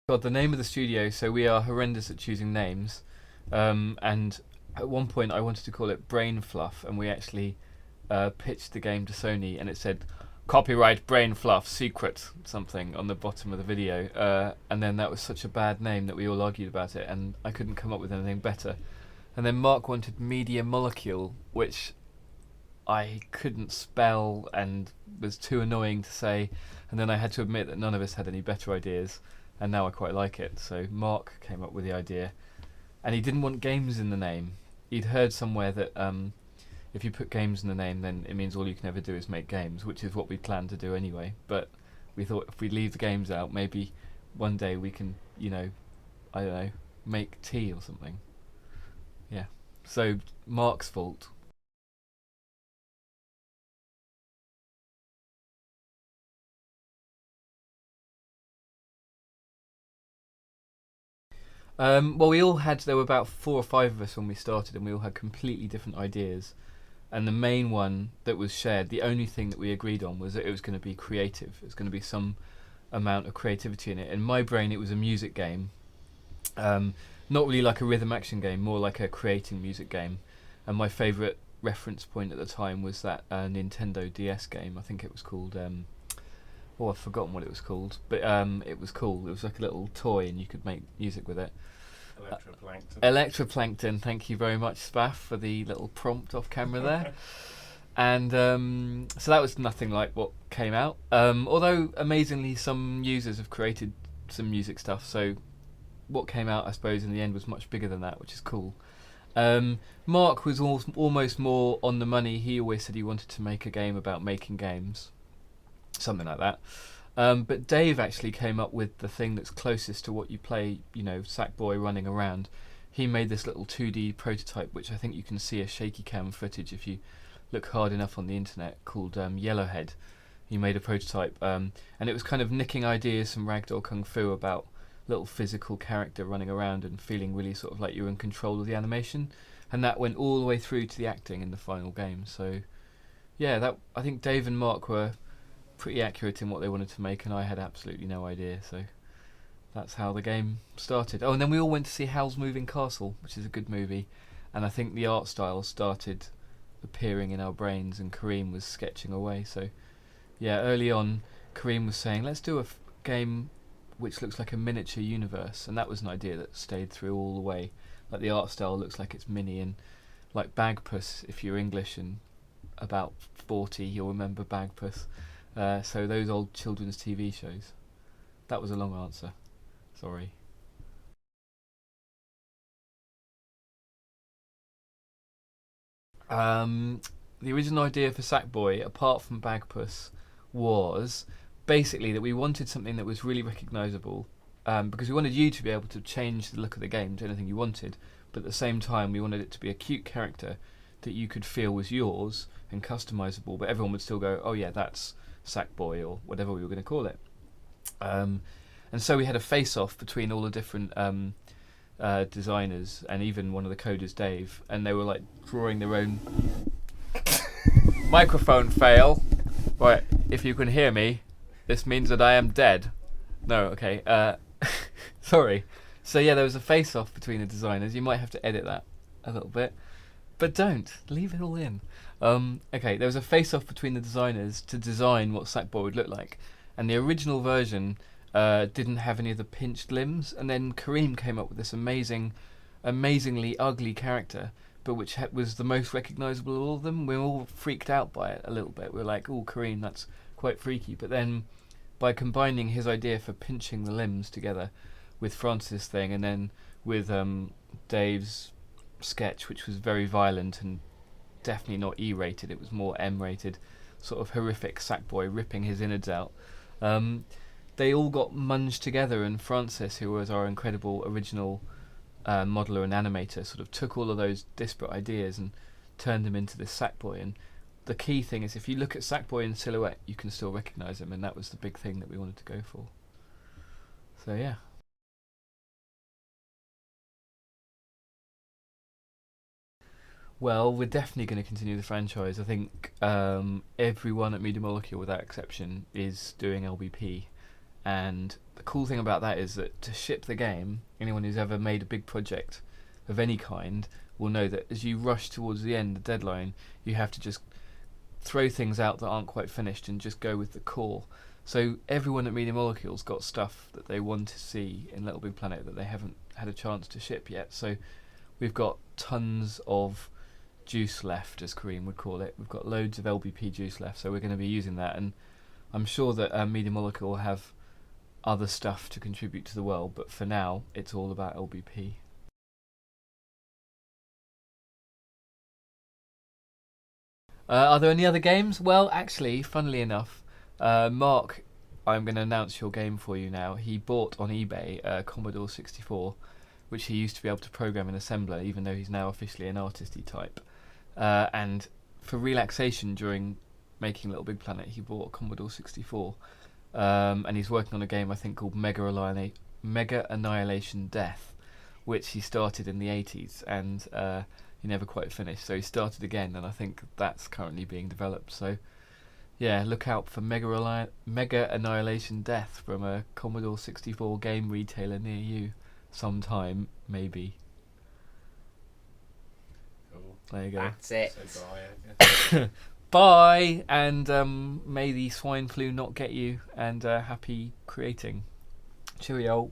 God, the name of the studio. So we are horrendous at choosing names, and at one point I wanted to call it Brain Fluff, and we actually pitched the game to Sony, and it said copyright Brain Fluff secret something on the bottom of the video, and then that was such a bad name that we all argued about it, and I couldn't come up with anything better. And then Mark wanted Media Molecule, which I couldn't spell and was too annoying to say, and then I had to admit that none of us had any better ideas, and now I quite like it. So Mark came up with the idea, and he didn't want games in the name. He'd heard somewhere that if you put games in the name, then it means all you can ever do is make games, which is what we planned to do anyway. But we thought if we leave the games out, maybe one day we can, I don't know, make tea or something. Yeah. So Mark's fault. Well, there were about 4 or 5 of us when we started, and we all had completely different ideas. And the main one that was shared, the only thing that we agreed on was that it was going to be creative. It was going to be some amount of creativity in it. In my brain, it was a music game. Not really like a rhythm action game, more like a creating music game. And my favourite reference point at the time was that Nintendo DS game. I think it was called. I've forgotten what it was called, but it was cool. It was like a little toy, and you could make music with it. Electroplankton. Thank you very much, Spaff, for the little prompt off camera there. And so that was nothing like what came out. Although amazingly, some users have created some music stuff. So what came out, I suppose, in the end was much bigger than that, which is cool. Mark was almost more on the money. He always said he wanted to make a game about making games, something like that. But Dave actually came up with the thing that's closest to what you play, Sackboy running around. He made this little 2D prototype, which I think you can see a shaky cam footage if you look hard enough on the internet, called Yellowhead. He made a prototype, and it was kind of nicking ideas from Ragdoll Kung Fu about little physical character running around and feeling really sort of like you're in control of the animation. And that went all the way through to the acting in the final game. So, yeah, I think Dave and Mark were pretty accurate in what they wanted to make, and I had absolutely no idea. So that's how the game started. Oh, and then we all went to see Howl's Moving Castle, which is a good movie, and I think the art style started appearing in our brains, and Kareem was sketching away. So yeah, early on Kareem was saying, let's do a game which looks like a miniature universe, and that was an idea that stayed through all the way. Like the art style looks like it's mini, and like Bagpuss, if you're English and about 40, you'll remember Bagpuss. So those old children's TV shows. That was a long answer. Sorry. The original idea for Sackboy, apart from Bagpuss, was basically that we wanted something that was really recognisable, because we wanted you to be able to change the look of the game to anything you wanted, but at the same time we wanted it to be a cute character that you could feel was yours and customisable, but everyone would still go, oh yeah, that's Sackboy, or whatever we were going to call it. And so we had a face-off between all the different designers, and even one of the coders, Dave, and they were like drawing their own microphone fail. Right, if you can hear me, this means that I am dead. No, okay. Sorry. So yeah, there was a face-off between the designers. You might have to edit that a little bit, but don't leave it all in. Okay, there was a face-off between the designers to design what Sackboy would look like, and the original version didn't have any of the pinched limbs, and then Kareem came up with this amazingly ugly character, but which was the most recognisable of all of them. We were all freaked out by it a little bit. We were like, oh, Kareem, that's quite freaky. But then by combining his idea for pinching the limbs together with Francis' thing, and then with Dave's sketch, which was very violent and definitely not E-rated, it was more M-rated, sort of horrific Sackboy ripping his innards out. They all got munged together, and Francis, who was our incredible original modeler and animator, sort of took all of those disparate ideas and turned them into this Sackboy. And the key thing is, if you look at Sackboy in silhouette, you can still recognise him, and that was the big thing that we wanted to go for. So yeah. Well, we're definitely going to continue the franchise. I think everyone at Media Molecule, without exception, is doing LBP, and the cool thing about that is that to ship the game, anyone who's ever made a big project of any kind will know that as you rush towards the end, the deadline, you have to just throw things out that aren't quite finished and just go with the core. So everyone at Media Molecule's got stuff that they want to see in LittleBigPlanet that they haven't had a chance to ship yet. So we've got tons of juice left, as Kareem would call it. We've got loads of LBP juice left, so we're going to be using that. And I'm sure that Media Molecule will have other stuff to contribute to the world, but for now, it's all about LBP. Are there any other games? Well, actually, funnily enough, Mark, I'm going to announce your game for you now. He bought on eBay a Commodore 64, which he used to be able to program in assembler, even though he's now officially an artisty type. And for relaxation during making LittleBigPlanet, he bought a Commodore 64. And he's working on a game, I think, called Mega Annihilation Death, which he started in the 80s, and he never quite finished. So he started again, and I think that's currently being developed. So yeah, look out for Mega Annihilation Death from a Commodore 64 game retailer near you sometime, maybe. Cool. There you go. That's it. So bye. Bye, and may the swine flu not get you, and happy creating. Cheerio.